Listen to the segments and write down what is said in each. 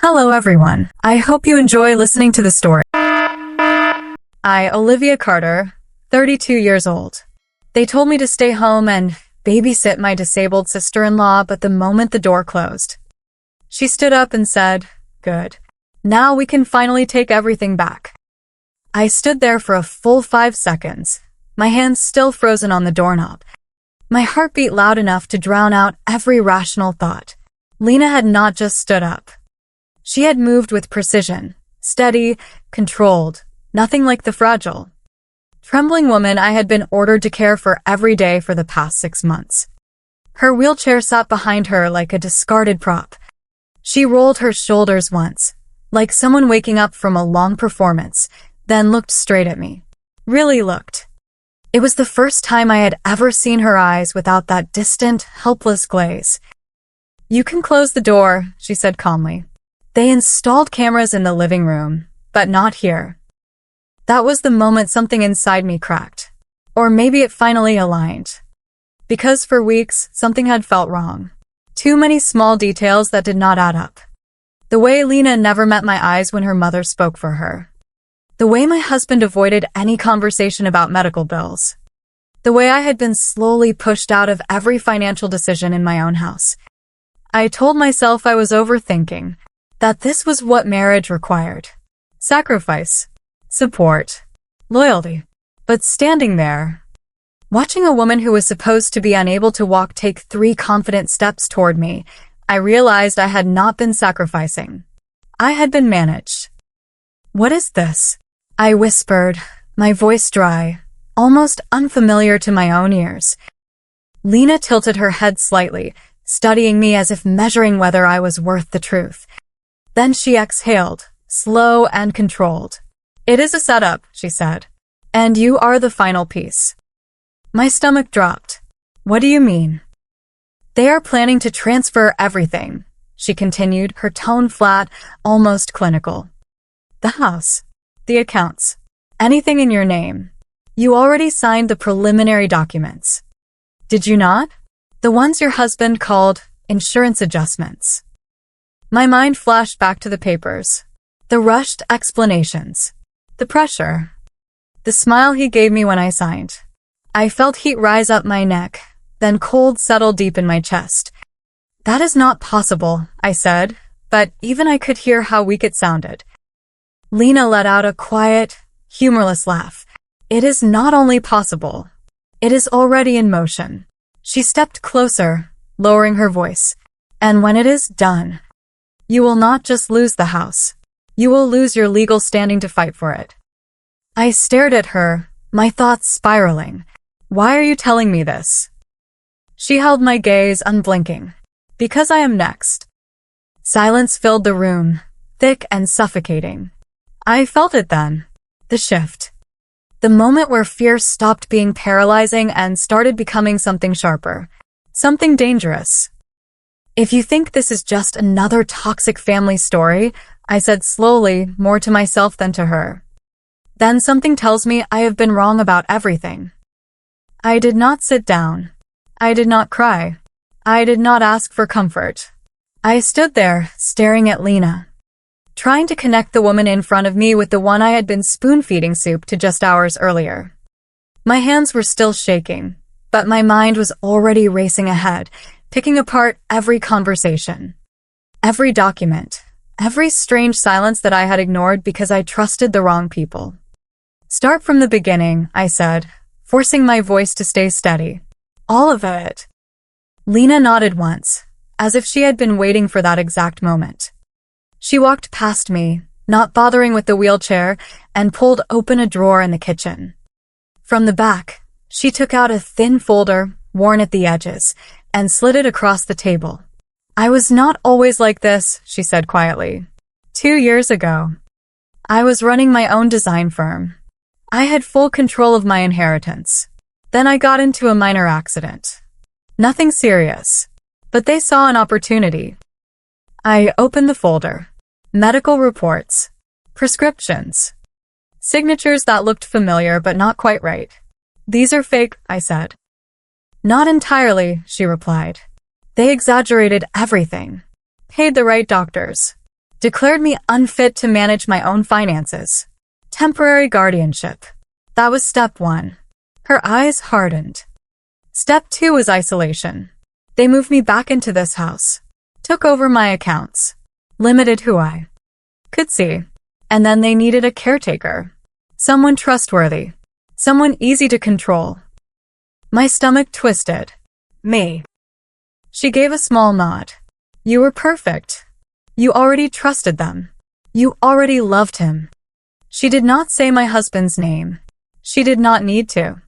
Hello everyone. I hope you enjoy listening to the story. I, Olivia Carter, 32 years old. They told me to stay home and babysit my disabled sister-in-law, but the moment the door closed, she stood up and said, "Good. Now we can finally take everything back." I stood there for a full 5 seconds, my hands still frozen on the doorknob. My heart beat loud enough to drown out every rational thought. Lena had not just stood up. She had moved with precision, steady, controlled, nothing like the fragile, trembling woman I had been ordered to care for every day for the past 6 months. Her wheelchair sat behind her like a discarded prop. She rolled her shoulders once, like someone waking up from a long performance, then looked straight at me. Really looked. It was the first time I had ever seen her eyes without that distant, helpless glaze. "You can close the door," she said calmly. "They installed cameras in the living room, but not here." That was the moment something inside me cracked. Or maybe it finally aligned. Because for weeks, something had felt wrong. Too many small details that did not add up. The way Lena never met my eyes when her mother spoke for her. The way my husband avoided any conversation about medical bills. The way I had been slowly pushed out of every financial decision in my own house. I told myself I was overthinking, that this was what marriage required. Sacrifice, support, loyalty. But standing there, watching a woman who was supposed to be unable to walk take 3 confident steps toward me, I realized I had not been sacrificing. I had been managed. "What is this?" I whispered, my voice dry, almost unfamiliar to my own ears. Lena tilted her head slightly, studying me as if measuring whether I was worth the truth. Then she exhaled, slow and controlled. "It is a setup," she said. "And you are the final piece." My stomach dropped. "What do you mean?" "They are planning to transfer everything," she continued, her tone flat, almost clinical. "The house, the accounts, anything in your name. You already signed the preliminary documents. Did you not? The ones your husband called insurance adjustments." My mind flashed back to the papers, the rushed explanations, the pressure, the smile he gave me when I signed. I felt heat rise up my neck, then cold settle deep in my chest. "That is not possible," I said, but even I could hear how weak it sounded. Lena let out a quiet, humorless laugh. "It is not only possible, it is already in motion." She stepped closer, lowering her voice. "And when it is done, you will not just lose the house. You will lose your legal standing to fight for it." I stared at her, my thoughts spiraling. "Why are you telling me this?" She held my gaze unblinking. "Because I am next." Silence filled the room, thick and suffocating. I felt it then. The shift. The moment where fear stopped being paralyzing and started becoming something sharper. Something dangerous. "If you think this is just another toxic family story," I said slowly, more to myself than to her, "then something tells me I have been wrong about everything." I did not sit down. I did not cry. I did not ask for comfort. I stood there, staring at Lena, trying to connect the woman in front of me with the one I had been spoon-feeding soup to just hours earlier. My hands were still shaking, but my mind was already racing ahead, picking apart every conversation, every document, every strange silence that I had ignored because I trusted the wrong people. "Start from the beginning," I said, forcing my voice to stay steady. "All of it." Lena nodded once, as if she had been waiting for that exact moment. She walked past me, not bothering with the wheelchair, and pulled open a drawer in the kitchen. From the back, she took out a thin folder, worn at the edges, and slid it across the table. "I was not always like this," she said quietly. 2 years ago, I was running my own design firm. I had full control of my inheritance. Then I got into a minor accident. Nothing serious, but they saw an opportunity. I opened the folder. Medical reports, prescriptions, signatures that looked familiar but not quite right. "These are fake," I said. "Not entirely," she replied. "They exaggerated everything. Paid the right doctors. declared me unfit to manage my own finances. Temporary guardianship. That was step 1. Her eyes hardened. Step 2 was isolation. They moved me back into this house, took over my accounts, limited who I could see, and then they needed a caretaker. Someone trustworthy, someone easy to control. My stomach twisted. Me. She gave a small nod. You were perfect. You already trusted them. You already loved him. She did not say my husband's name. She did not need to.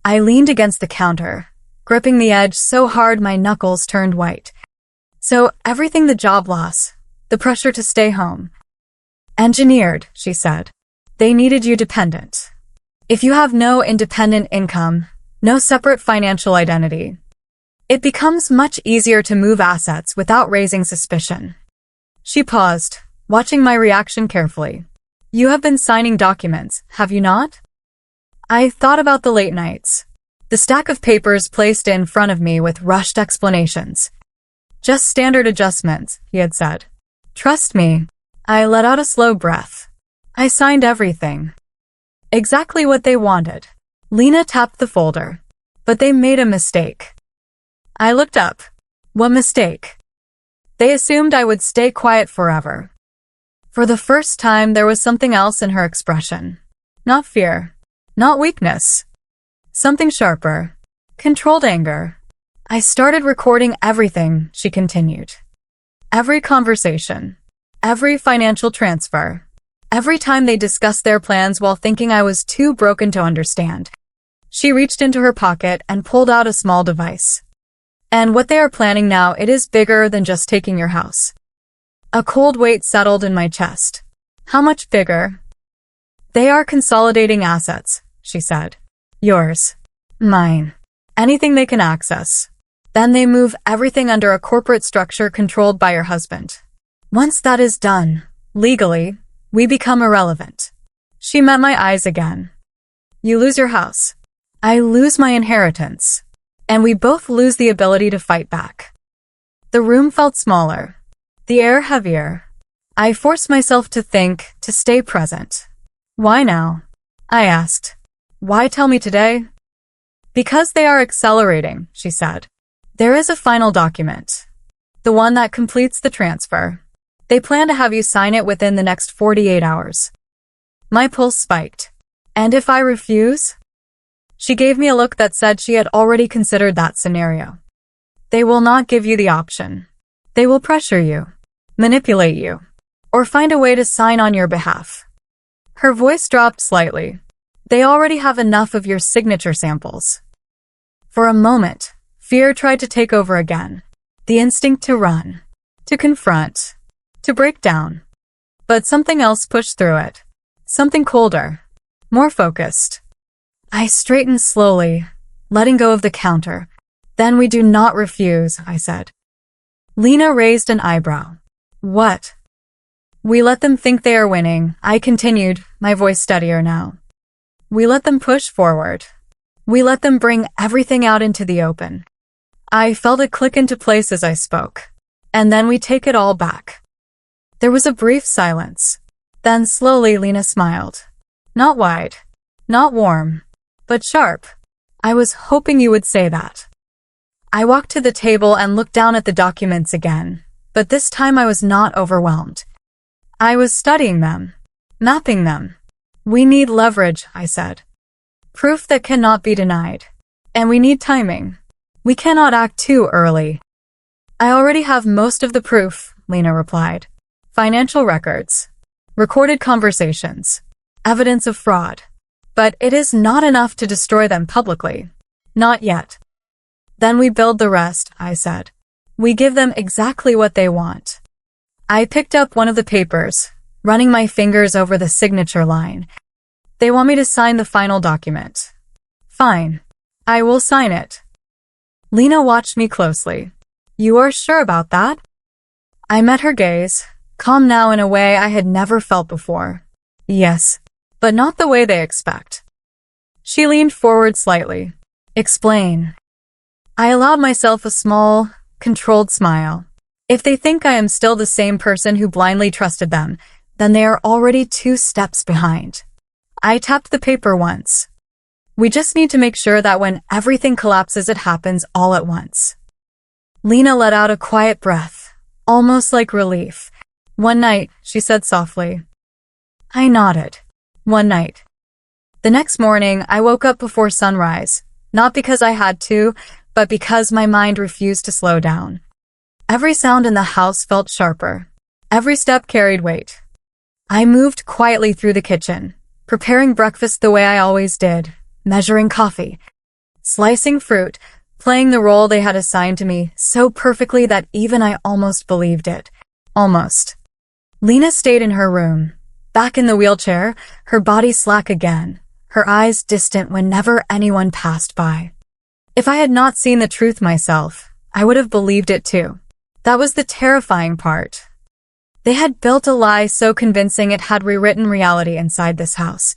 I leaned against the counter, gripping the edge so hard my knuckles turned white. So everything, the job loss, the pressure to stay home. Engineered, she said. They needed you dependent. If you have no independent income, no separate financial identity, it becomes much easier to move assets without raising suspicion. She paused, watching my reaction carefully. You have been signing documents, have you not? I thought about the late nights, the stack of papers placed in front of me with rushed explanations. Just standard adjustments, he had said. Trust me. I let out a slow breath. I signed everything. Exactly what they wanted. Lena tapped the folder. But they made a mistake. I looked up. What mistake? They assumed I would stay quiet forever. For the first time, there was something else in her expression. Not fear. Not weakness. Something sharper. Controlled anger. I started recording everything, she continued. Every conversation. Every financial transfer. Every time they discussed their plans while thinking I was too broken to understand. She reached into her pocket and pulled out a small device. And what they are planning now, it is bigger than just taking your house. A cold weight settled in my chest. How much bigger? They are consolidating assets, she said. Yours. Mine. Anything they can access. Then they move everything under a corporate structure controlled by your husband. Once that is done, legally, we become irrelevant. She met my eyes again. You lose your house. I lose my inheritance. And we both lose the ability to fight back. The room felt smaller. The air heavier. I forced myself to think, to stay present. Why now? I asked. Why tell me today? Because they are accelerating, she said. There is a final document. The one that completes the transfer. They plan to have you sign it within the next 48 hours. My pulse spiked. And if I refuse? She gave me a look that said she had already considered that scenario. They will not give you the option. They will pressure you, manipulate you, or find a way to sign on your behalf. Her voice dropped slightly. They already have enough of your signature samples. For a moment, fear tried to take over again. The instinct to run, to confront, to break down. But something else pushed through it. Something colder, more focused. I straightened slowly, letting go of the counter. Then we do not refuse, I said. Lena raised an eyebrow. What? We let them think they are winning, I continued, my voice steadier now. We let them push forward. We let them bring everything out into the open. I felt it click into place as I spoke. And then we take it all back. There was a brief silence. Then slowly Lena smiled. Not wide, not warm, but sharp. I was hoping you would say that. I walked to the table and looked down at the documents again, but this time I was not overwhelmed. I was studying them, mapping them. We need leverage, I said. Proof that cannot be denied. And we need timing. We cannot act too early. I already have most of the proof, Lena replied. Financial records, recorded conversations, evidence of fraud. But it is not enough to destroy them publicly. Not yet. Then we build the rest, I said. We give them exactly what they want. I picked up one of the papers, running my fingers over the signature line. They want me to sign the final document. Fine. I will sign it. Lena watched me closely. You are sure about that? I met her gaze, calm now in a way I had never felt before. Yes. But not the way they expect. She leaned forward slightly. Explain. I allowed myself a small, controlled smile. If they think I am still the same person who blindly trusted them, then they are already 2 steps behind. I tapped the paper once. We just need to make sure that when everything collapses, it happens all at once. Lena let out a quiet breath, almost like relief. One night, she said softly. I nodded. One night. The next morning, I woke up before sunrise, not because I had to, but because my mind refused to slow down. Every sound in the house felt sharper. Every step carried weight. I moved quietly through the kitchen, preparing breakfast the way I always did, measuring coffee, slicing fruit, playing the role they had assigned to me so perfectly that even I almost believed it. Almost. Lena stayed in her room, back in the wheelchair, her body slack again, her eyes distant whenever anyone passed by. If I had not seen the truth myself, I would have believed it too. That was the terrifying part. They had built a lie so convincing it had rewritten reality inside this house.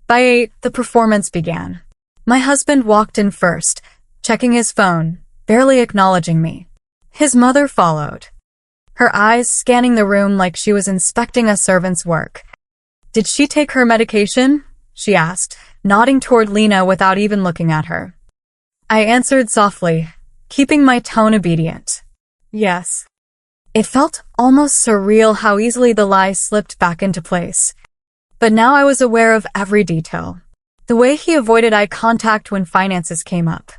By 8, the performance began. My husband walked in first, checking his phone, barely acknowledging me. His mother followed, her eyes scanning the room like she was inspecting a servant's work. Did she take her medication? She asked, nodding toward Lena without even looking at her. I answered softly, keeping my tone obedient. Yes. It felt almost surreal how easily the lie slipped back into place. But now I was aware of every detail. The way he avoided eye contact when finances came up.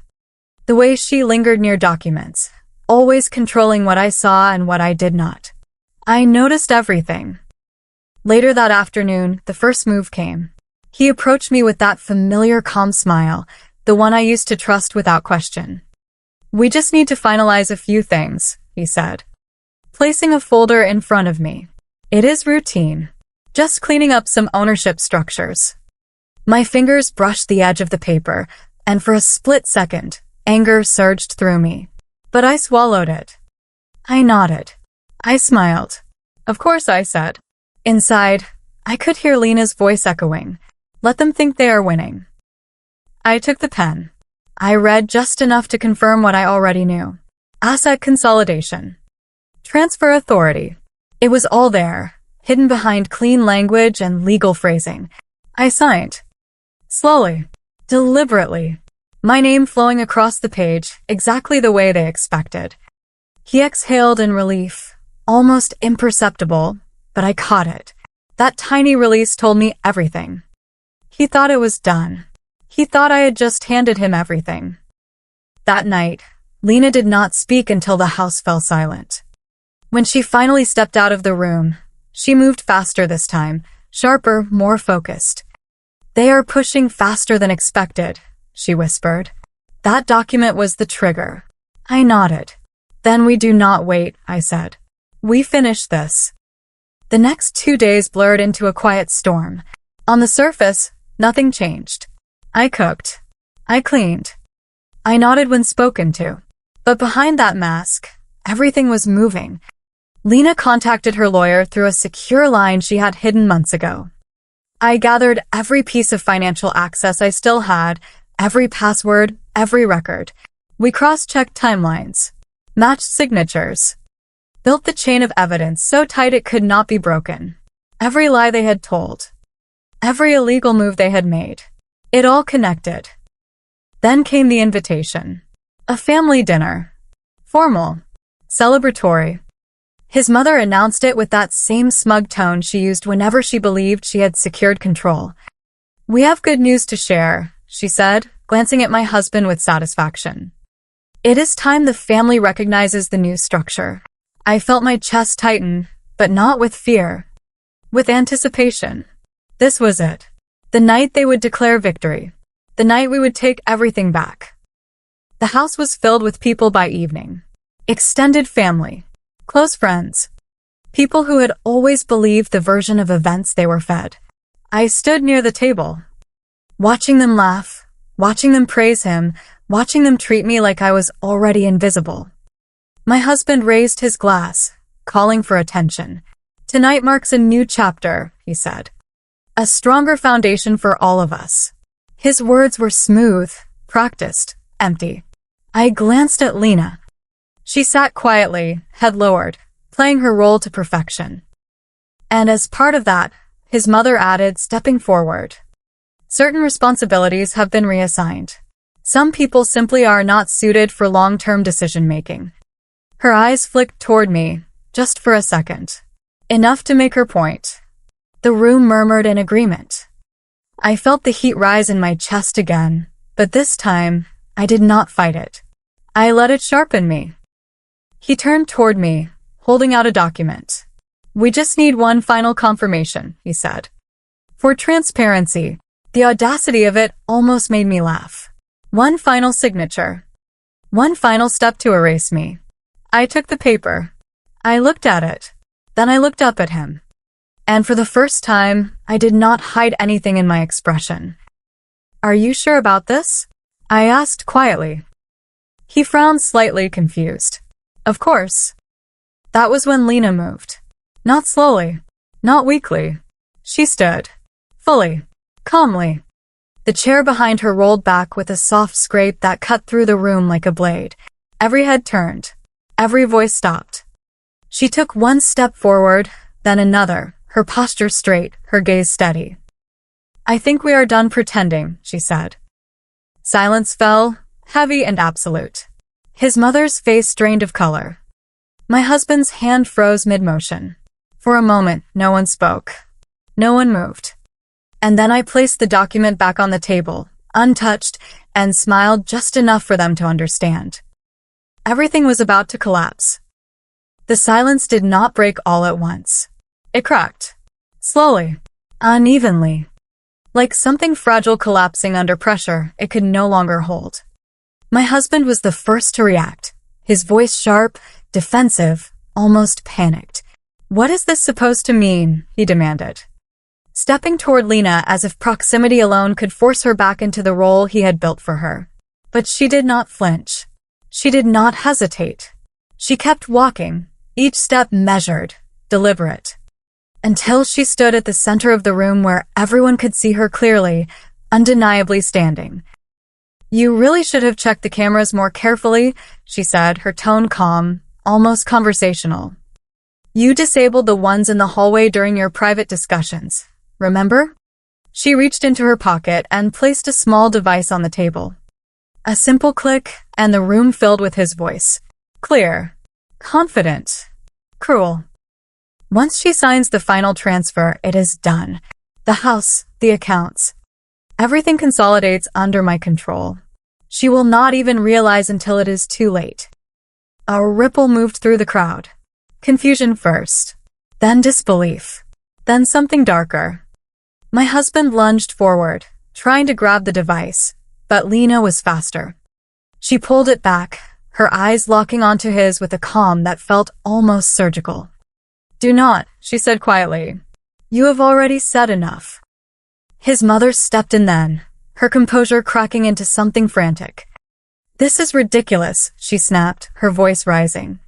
The way she lingered near documents, always controlling what I saw and what I did not. I noticed everything. Later that afternoon, the first move came. He approached me with that familiar calm smile, the one I used to trust without question. We just need to finalize a few things, he said, placing a folder in front of me. It is routine. Just cleaning up some ownership structures. My fingers brushed the edge of the paper, and for a split second, anger surged through me. But I swallowed it. I nodded. I smiled. Of course, I said. Inside, I could hear Lena's voice echoing. Let them think they are winning. I took the pen. I read just enough to confirm what I already knew. Asset consolidation. Transfer authority. It was all there, hidden behind clean language and legal phrasing. I signed. Slowly. Deliberately. My name flowing across the page, exactly the way they expected. He exhaled in relief, almost imperceptible, but I caught it. That tiny release told me everything. He thought it was done. He thought I had just handed him everything. That night, Lena did not speak until the house fell silent. When she finally stepped out of the room, she moved faster this time, sharper, more focused. They are pushing faster than expected, she whispered. That document was the trigger. I nodded. Then we do not wait, I said. We finish this. The next 2 days blurred into a quiet storm. On the surface, nothing changed. I cooked. I cleaned. I nodded when spoken to. But behind that mask, everything was moving. Lena contacted her lawyer through a secure line she had hidden months ago. I gathered every piece of financial access I still had, every password, every record. We cross-checked timelines, matched signatures, built the chain of evidence so tight it could not be broken. Every lie they had told, every illegal move they had made, it all connected. Then came the invitation. A family dinner. Formal. Celebratory. His mother announced it with that same smug tone she used whenever she believed she had secured control. We have good news to share, she said, glancing at my husband with satisfaction. It is time the family recognizes the new structure. I felt my chest tighten, but not with fear. With anticipation. This was it. The night they would declare victory. The night we would take everything back. The house was filled with people by evening. Extended family. Close friends. People who had always believed the version of events they were fed. I stood near the table, watching them laugh, watching them praise him, watching them treat me like I was already invisible. My husband raised his glass, calling for attention. Tonight marks a new chapter, he said. A stronger foundation for all of us. His words were smooth, practiced, empty. I glanced at Lena. She sat quietly, head lowered, playing her role to perfection. And as part of that, his mother added, stepping forward. Certain responsibilities have been reassigned. Some people simply are not suited for long-term decision-making. Her eyes flicked toward me, just for a second. Enough to make her point. The room murmured in agreement. I felt the heat rise in my chest again, but this time, I did not fight it. I let it sharpen me. He turned toward me, holding out a document. We just need one final confirmation, he said. For transparency, the audacity of it almost made me laugh. One final signature. One final step to erase me. I took the paper. I looked at it. Then I looked up at him. And for the first time, I did not hide anything in my expression. Are you sure about this? I asked quietly. He frowned slightly, confused. Of course. That was when Lena moved. Not slowly. Not weakly. She stood. Fully. Calmly. The chair behind her rolled back with a soft scrape that cut through the room like a blade. Every head turned. Every voice stopped. She took one step forward, then another, her posture straight, her gaze steady. I think we are done pretending, she said. Silence fell, heavy and absolute. His mother's face drained of color. My husband's hand froze mid-motion. For a moment, no one spoke. No one moved. And then I placed the document back on the table, untouched, and smiled just enough for them to understand. Everything was about to collapse. The silence did not break all at once. It cracked. Slowly. Unevenly. Like something fragile collapsing under pressure it could no longer hold. My husband was the first to react. His voice sharp, defensive, almost panicked. What is this supposed to mean? He demanded. Stepping toward Lena as if proximity alone could force her back into the role he had built for her. But she did not flinch. She did not hesitate. She kept walking, each step measured, deliberate. Until she stood at the center of the room where everyone could see her clearly, undeniably standing. You really should have checked the cameras more carefully, she said, her tone calm, almost conversational. You disabled the ones in the hallway during your private discussions, remember? She reached into her pocket and placed a small device on the table. A simple click, and the room filled with his voice. Clear. Confident. Cruel. Once she signs the final transfer, it is done. The house, the accounts. Everything consolidates under my control. She will not even realize until it is too late. A ripple moved through the crowd. Confusion first. Then disbelief. Then something darker. My husband lunged forward, trying to grab the device, but Lena was faster. She pulled it back, her eyes locking onto his with a calm that felt almost surgical. Do not, she said quietly. You have already said enough. His mother stepped in then, her composure cracking into something frantic. This is ridiculous, she snapped, her voice rising.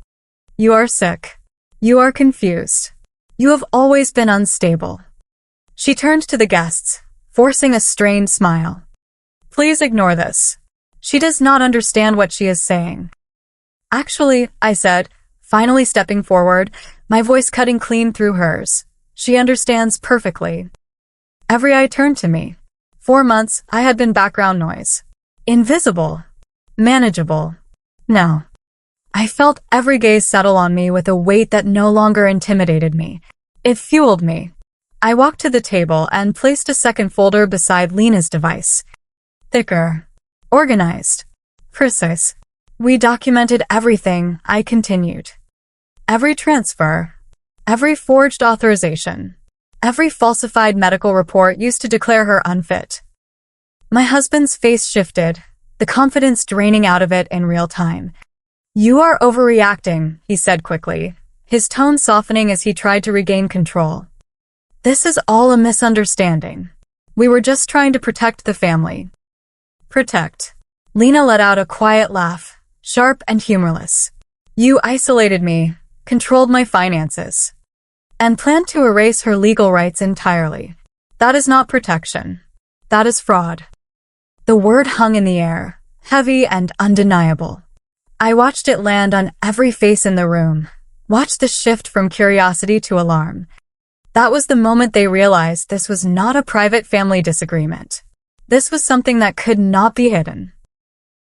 You are sick. You are confused. You have always been unstable. She turned to the guests, forcing a strained smile. Please ignore this. She does not understand what she is saying. Actually, I said, finally stepping forward, my voice cutting clean through hers. She understands perfectly. Every eye turned to me. 4 months, I had been background noise. Invisible. Manageable. No. I felt every gaze settle on me with a weight that no longer intimidated me. It fueled me. I walked to the table and placed a second folder beside Lena's device. Thicker. Organized. Precise. We documented everything, I continued. Every transfer. Every forged authorization. Every falsified medical report used to declare her unfit. My husband's face shifted, the confidence draining out of it in real time. You are overreacting, he said quickly, his tone softening as he tried to regain control. This is all a misunderstanding. We were just trying to protect the family. Protect. Lena let out a quiet laugh, sharp and humorless. You isolated me, controlled my finances, and planned to erase her legal rights entirely. That is not protection. That is fraud. The word hung in the air, heavy and undeniable. I watched it land on every face in the room, watched the shift from curiosity to alarm. That was the moment they realized this was not a private family disagreement. This was something that could not be hidden.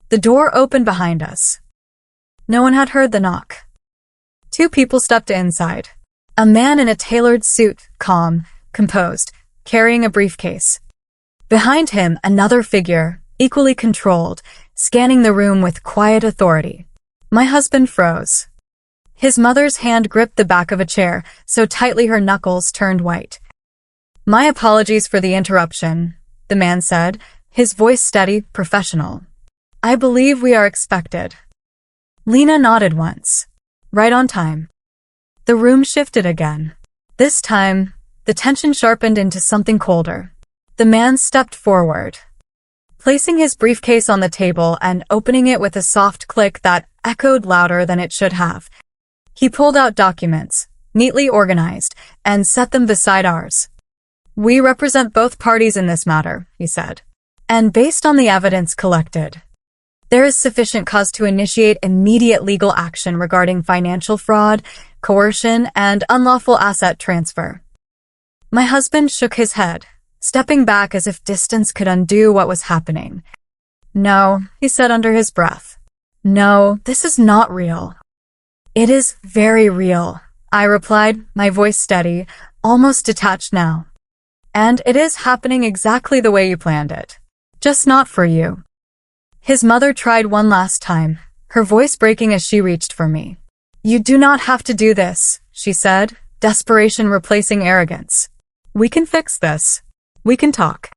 The door opened behind us. No one had heard the knock. Two people stepped inside. A man in a tailored suit, calm, composed, carrying a briefcase. Behind him, another figure, equally controlled, scanning the room with quiet authority. My husband froze. His mother's hand gripped the back of a chair, so tightly her knuckles turned white. "My apologies for the interruption," the man said, his voice steady, professional. "I believe we are expected." Lena nodded once. Right on time. The room shifted again. This time, the tension sharpened into something colder. The man stepped forward, placing his briefcase on the table and opening it with a soft click that echoed louder than it should have. He pulled out documents, neatly organized, and set them beside ours. "We represent both parties in this matter," he said. "And based on the evidence collected, there is sufficient cause to initiate immediate legal action regarding financial fraud, coercion, and unlawful asset transfer." My husband shook his head, stepping back as if distance could undo what was happening. "No," he said under his breath. "No, this is not real." "It is very real," I replied, my voice steady, almost detached now. "And it is happening exactly the way you planned it. Just not for you." His mother tried one last time, her voice breaking as she reached for me. "You do not have to do this," she said, desperation replacing arrogance. "We can fix this. We can talk."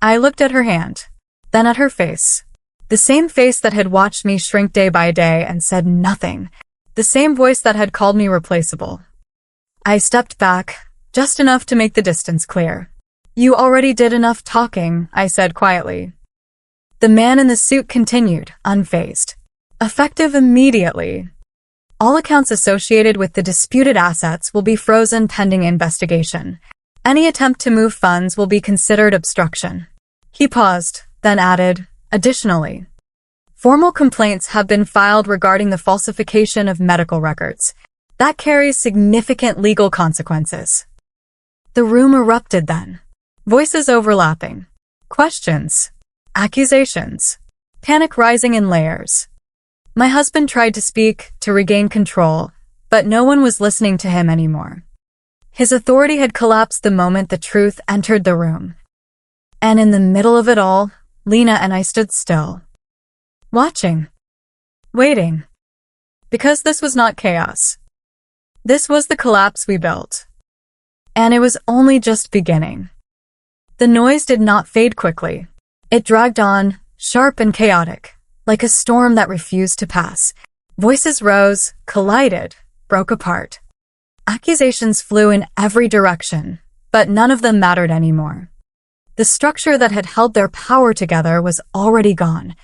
I looked at her hand, then at her face. The same face that had watched me shrink day by day and said nothing. The same voice that had called me replaceable. I stepped back, just enough to make the distance clear. "You already did enough talking," I said quietly. The man in the suit continued, unfazed. "Effective immediately. All accounts associated with the disputed assets will be frozen pending investigation. Any attempt to move funds will be considered obstruction." He paused, then added, "Additionally, formal complaints have been filed regarding the falsification of medical records. That carries significant legal consequences." The room erupted then. Voices overlapping. Questions. Accusations. Panic rising in layers. My husband tried to speak, to regain control, but no one was listening to him anymore. His authority had collapsed the moment the truth entered the room. And in the middle of it all, Lena and I stood still. Watching. Waiting. Because this was not chaos. This was the collapse we built. And it was only just beginning. The noise did not fade quickly. It dragged on, sharp and chaotic, like a storm that refused to pass. Voices rose, collided, broke apart. Accusations flew in every direction, but none of them mattered anymore. The structure that had held their power together was already gone.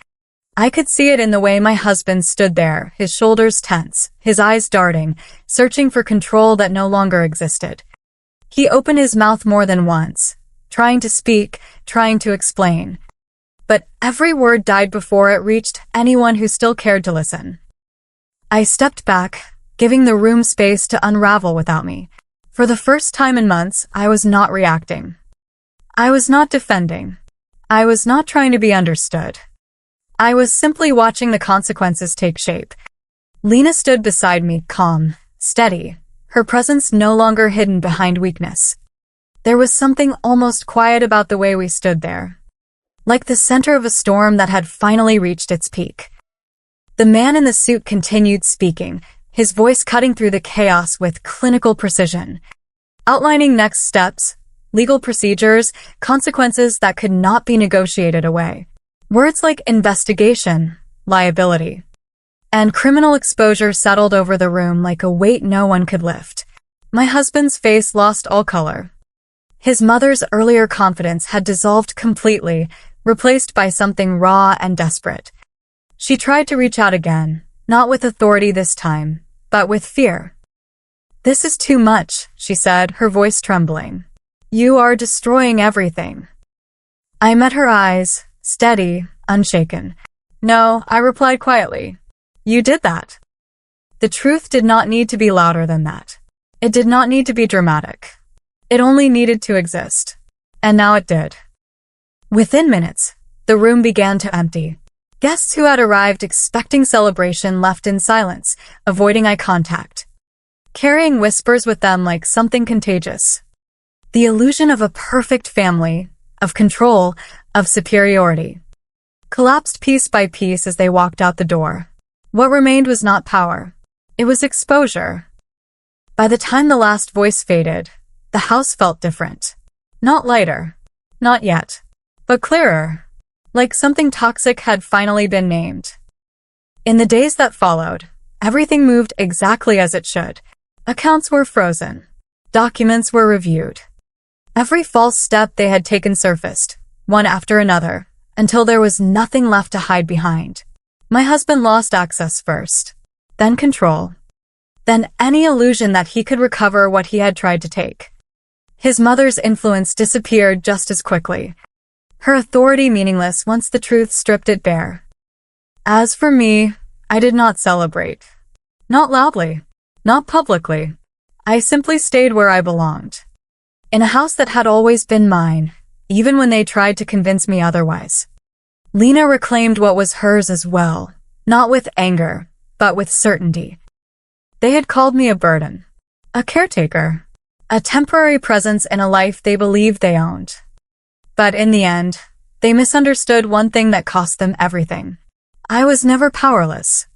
I could see it in the way my husband stood there, his shoulders tense, his eyes darting, searching for control that no longer existed. He opened his mouth more than once, trying to speak, trying to explain. But every word died before it reached anyone who still cared to listen. I stepped back, giving the room space to unravel without me. For the first time in months, I was not reacting. I was not defending. I was not trying to be understood. I was simply watching the consequences take shape. Lena stood beside me, calm, steady, her presence no longer hidden behind weakness. There was something almost quiet about the way we stood there, like the center of a storm that had finally reached its peak. The man in the suit continued speaking, his voice cutting through the chaos with clinical precision, outlining next steps, legal procedures, consequences that could not be negotiated away. Words like investigation, liability, and criminal exposure settled over the room like a weight no one could lift. My husband's face lost all color. His mother's earlier confidence had dissolved completely, replaced by something raw and desperate. She tried to reach out again, not with authority this time, but with fear. "This is too much," she said, her voice trembling. "You are destroying everything." I met her eyes, steady, unshaken. "No," I replied quietly. You did that. The truth did not need to be louder than that. It did not need to be dramatic. It only needed to exist. And now it did. Within minutes, the room began to empty. Guests who had arrived expecting celebration left in silence, avoiding eye contact, carrying whispers with them like something contagious. The illusion of a perfect family, of control, of superiority, collapsed piece by piece as they walked out the door. What remained was not power. It was exposure. By the time the last voice faded, the house felt different. Not lighter. Not yet. But clearer. Like something toxic had finally been named. In the days that followed, everything moved exactly as it should. Accounts were frozen. Documents were reviewed. Every false step they had taken surfaced, one after another, until there was nothing left to hide behind. My husband lost access first, then control, then any illusion that he could recover what he had tried to take. His mother's influence disappeared just as quickly, her authority meaningless once the truth stripped it bare. As for me, I did not celebrate. Not loudly, not publicly. I simply stayed where I belonged. In a house that had always been mine, even when they tried to convince me otherwise. Lena reclaimed what was hers as well, not with anger, but with certainty. They had called me a burden, a caretaker, a temporary presence in a life they believed they owned. But in the end, they misunderstood one thing that cost them everything. I was never powerless.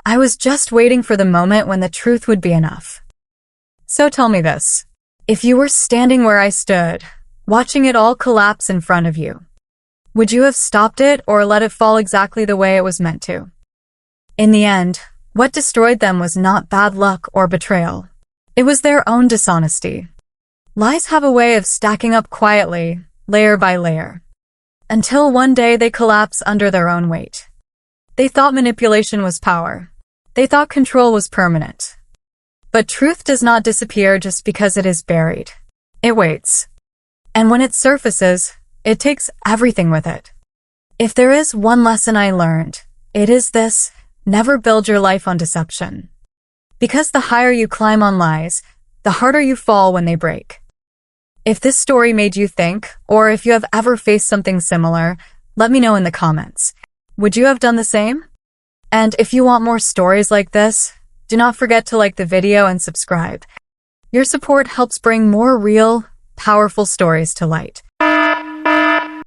I was just waiting for the moment when the truth would be enough. So tell me this. If you were standing where I stood, watching it all collapse in front of you, would you have stopped it or let it fall exactly the way it was meant to? In the end, what destroyed them was not bad luck or betrayal. It was their own dishonesty. Lies have a way of stacking up quietly, layer by layer, until one day they collapse under their own weight. They thought manipulation was power. They thought control was permanent. But truth does not disappear just because it is buried. It waits. And when it surfaces, it takes everything with it. If there is one lesson I learned, it is this: never build your life on deception. Because the higher you climb on lies, the harder you fall when they break. If this story made you think, or if you have ever faced something similar, let me know in the comments. Would you have done the same? And if you want more stories like this, do not forget to like the video and subscribe. Your support helps bring more real, powerful stories to light.